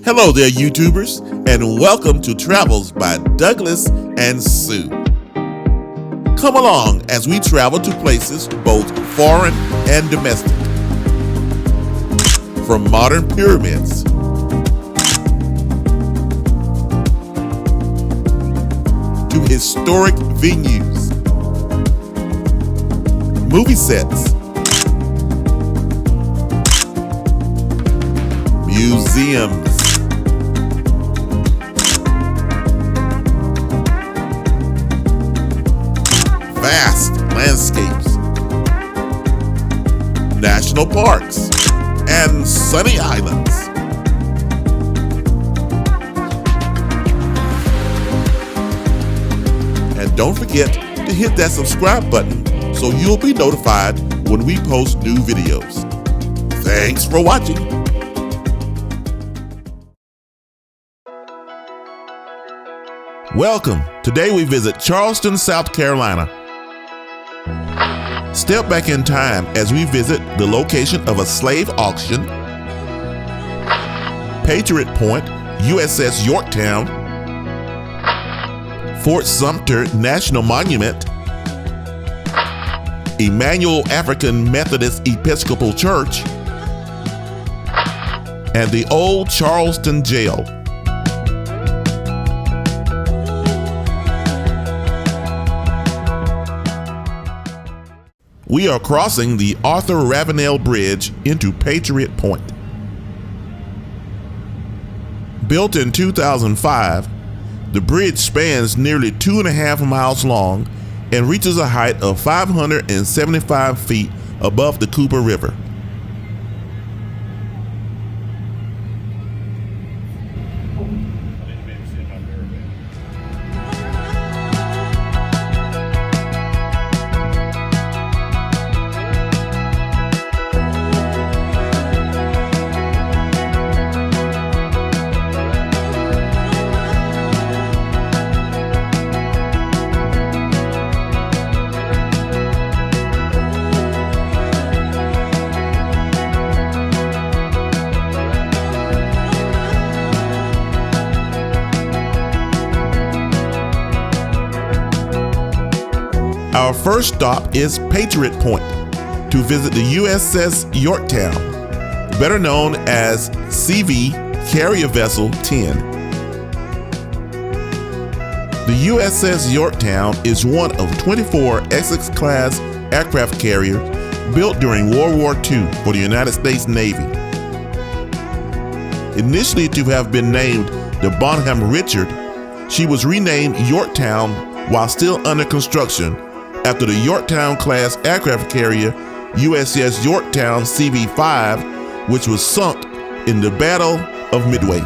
Hello there, YouTubers, and welcome to Travels by Douglas and Sue. Come along as we travel to places both foreign and domestic. From modern pyramids to historic venues, movie sets, museums, vast landscapes, national parks, and sunny islands. And don't forget to hit that subscribe button so you'll be notified when we post new videos. Thanks for watching. Welcome. Today we visit Charleston, South Carolina. Step back in time as we visit the location of a slave auction, Patriot Point, USS Yorktown, Fort Sumter National Monument, Emanuel African Methodist Episcopal Church, and the Old Charleston Jail. We are crossing the Arthur Ravenel Bridge into Patriot Point. Built in 2005, the bridge spans nearly 2.5 miles long and reaches a height of 575 feet above the Cooper River. Our first stop is Patriot Point to visit the USS Yorktown, better known as CV Carrier Vessel 10. The USS Yorktown is one of 24 Essex-class aircraft carriers built during World War II for the United States Navy. Initially to have been named the Bonham Richard, she was renamed Yorktown while still under construction after the Yorktown-class aircraft carrier USS Yorktown CV-10, which was sunk in the Battle of Midway.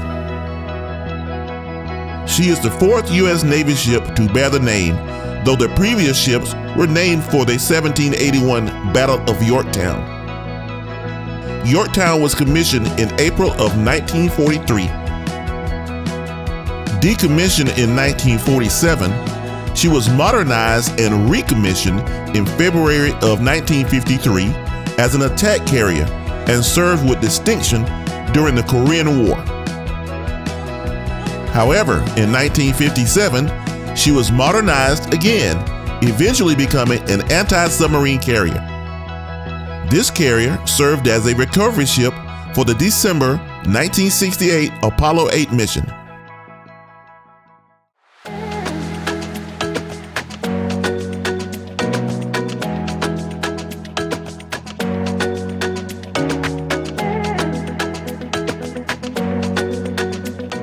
She is the fourth U.S. Navy ship to bear the name, though the previous ships were named for the 1781 Battle of Yorktown. Yorktown was commissioned in April of 1943. Decommissioned in 1947, she was modernized and recommissioned in February of 1953 as an attack carrier and served with distinction during the Korean War. However, in 1957, she was modernized again, eventually becoming an anti-submarine carrier. This carrier served as a recovery ship for the December 1968 Apollo 8 mission.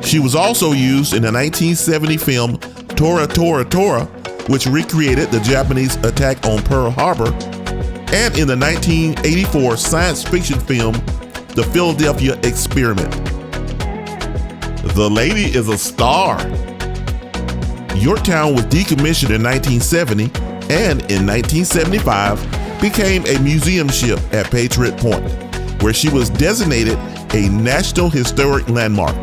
She was also used in the 1970 film Tora Tora Tora, which recreated the Japanese attack on Pearl Harbor, and in the 1984 science fiction film The Philadelphia Experiment. The lady is a star. Yorktown was decommissioned in 1970 and in 1975 became a museum ship at Patriot Point, where she was designated a National Historic Landmark.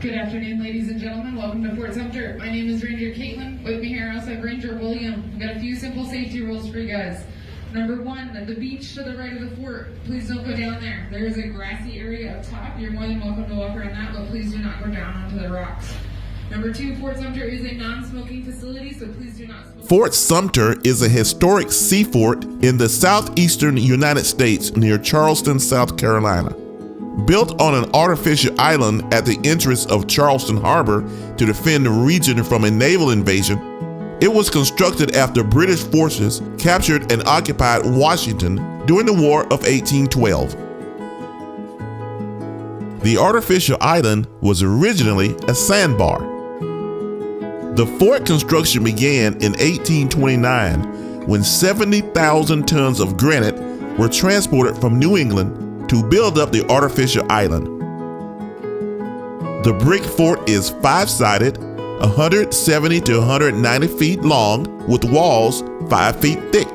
Good afternoon, ladies and gentlemen. Welcome to Fort Sumter. My name is Ranger Caitlin. With me here, I also have Ranger William. We've got a few simple safety rules for you guys. Number one, the beach to the right of the fort. Please don't go down there. There is a grassy area up top. You're more than welcome to walk around that, but please do not go down onto the rocks. Number two, Fort Sumter is a non-smoking facility, so please do not smoke. Fort Sumter is a historic sea fort in the southeastern United States near Charleston, South Carolina. Built on an artificial island at the entrance of Charleston Harbor to defend the region from a naval invasion, it was constructed after British forces captured and occupied Washington during the War of 1812. The artificial island was originally a sandbar. The fort construction began in 1829 when 70,000 tons of granite were transported from New England to build up the artificial island. The brick fort is 5-sided, 170 to 190 feet long, with walls 5 feet thick,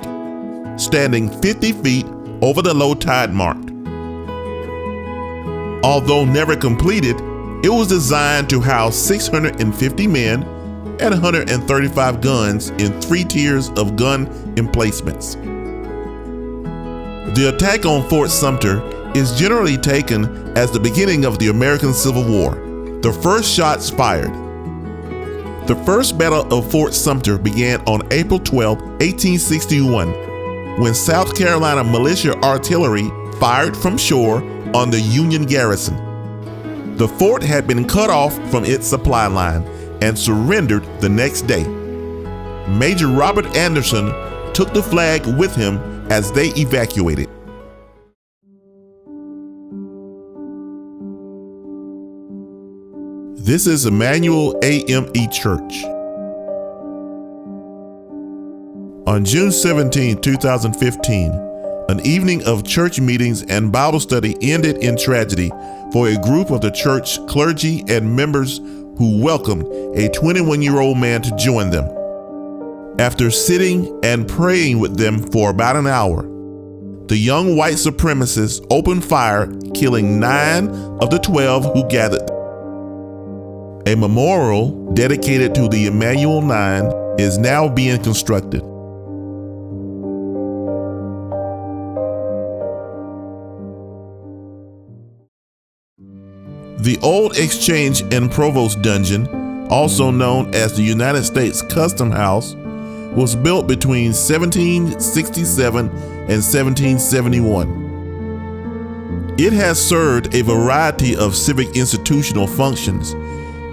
standing 50 feet over the low tide mark. Although never completed, it was designed to house 650 men and 135 guns in 3 tiers of gun emplacements. The attack on Fort Sumter is generally taken as the beginning of the American Civil War. The first shots fired. The First Battle of Fort Sumter began on April 12, 1861, when South Carolina militia artillery fired from shore on the Union garrison. The fort had been cut off from its supply line and surrendered the next day. Major Robert Anderson took the flag with him as they evacuated. This is Emanuel A.M.E. Church. On June 17, 2015, an evening of church meetings and Bible study ended in tragedy for a group of the church clergy and members who welcomed a 21-year-old man to join them. After sitting and praying with them for about an hour, the young white supremacists opened fire, killing 9 of the 12 who gathered. A memorial dedicated to the Emanuel Nine is now being constructed. The Old Exchange and Provost Dungeon, also known as the United States Custom House, was built between 1767 and 1771. It has served a variety of civic institutional functions,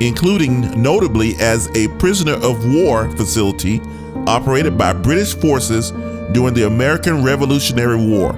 including notably as a prisoner of war facility operated by British forces during the American Revolutionary War.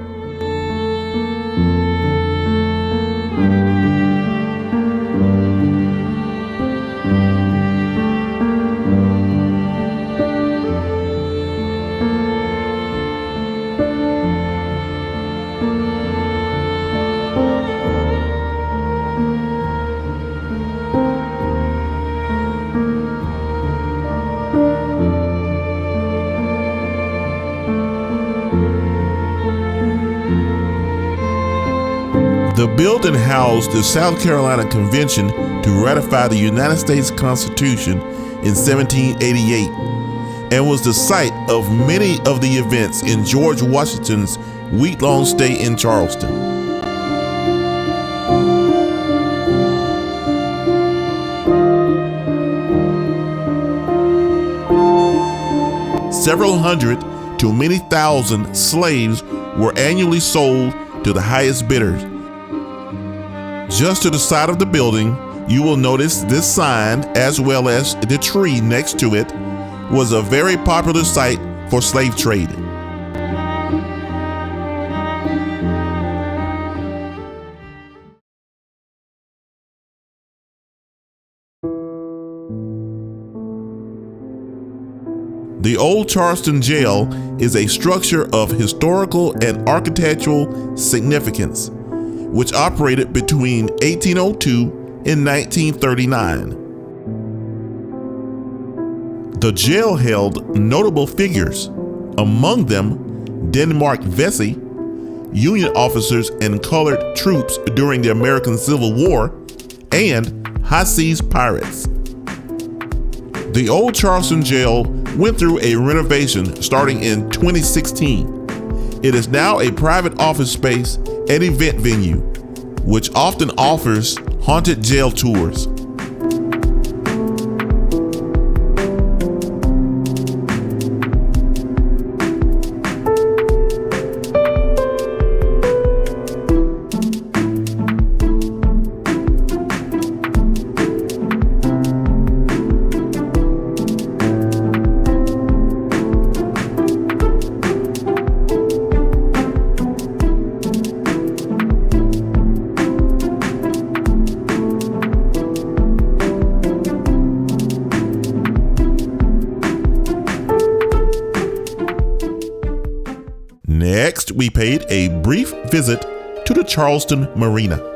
The building housed the South Carolina Convention to ratify the United States Constitution in 1788 and was the site of many of the events in George Washington's week-long stay in Charleston. Several hundred to many thousand slaves were annually sold to the highest bidders. Just to the side of the building, you will notice this sign, as well as the tree next to it, was a very popular site for slave trade. The Old Charleston Jail is a structure of historical and architectural significance, which operated between 1802 and 1939. The jail held notable figures, among them Denmark Vesey, Union officers and colored troops during the American Civil War, and high seas pirates. The Old Charleston Jail went through a renovation starting in 2016. It is now a private office space and event venue, which often offers haunted jail tours. Next, we paid a brief visit to the Charleston Marina.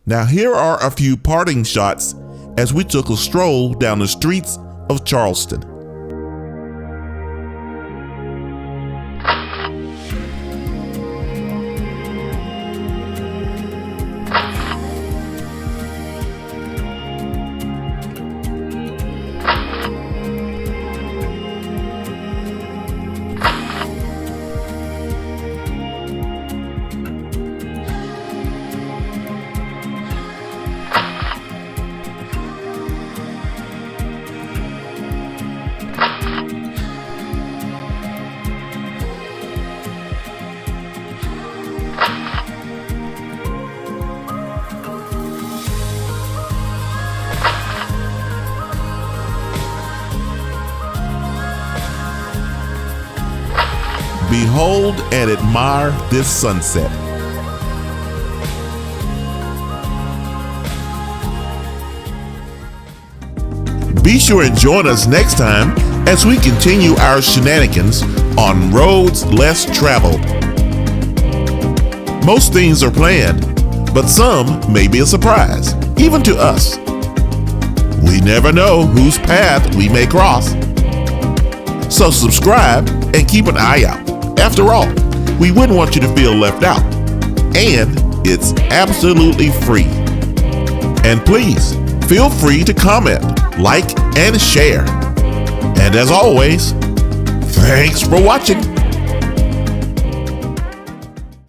Now here are a few parting shots as we took a stroll down the streets of Charleston. Behold and admire this sunset. Be sure and join us next time as we continue our shenanigans on roads less traveled. Most things are planned, but some may be a surprise, even to us. We never know whose path we may cross. So subscribe and keep an eye out. After all, we wouldn't want you to feel left out. And it's absolutely free. And please, feel free to comment, like, and share. And as always, thanks for watching.